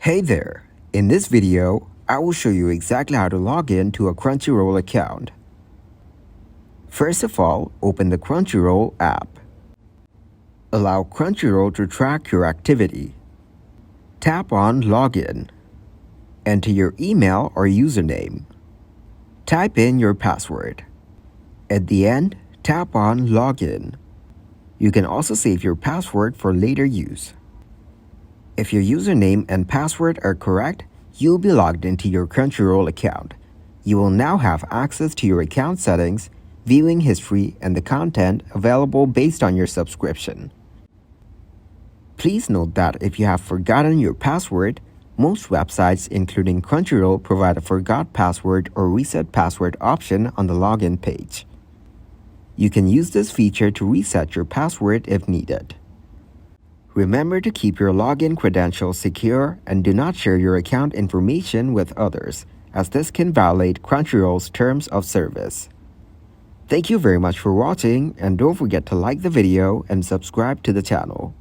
Hey there! In this video, I will show you exactly how to log in to a Crunchyroll account. First of all, open the Crunchyroll app. Allow Crunchyroll to track your activity. Tap on Login. Enter your email or username. Type in your password. At the end, tap on Login. You can also save your password for later use. If your username and password are correct, you'll be logged into your Crunchyroll account. You will now have access to your account settings, viewing history, and the content available based on your subscription. Please note that if you have forgotten your password, most websites including Crunchyroll provide a forgot password or reset password option on the login page. You can use this feature to reset your password if needed. Remember to keep your login credentials secure and do not share your account information with others, as this can violate Crunchyroll's terms of service. Thank you very much for watching, and don't forget to like the video and subscribe to the channel.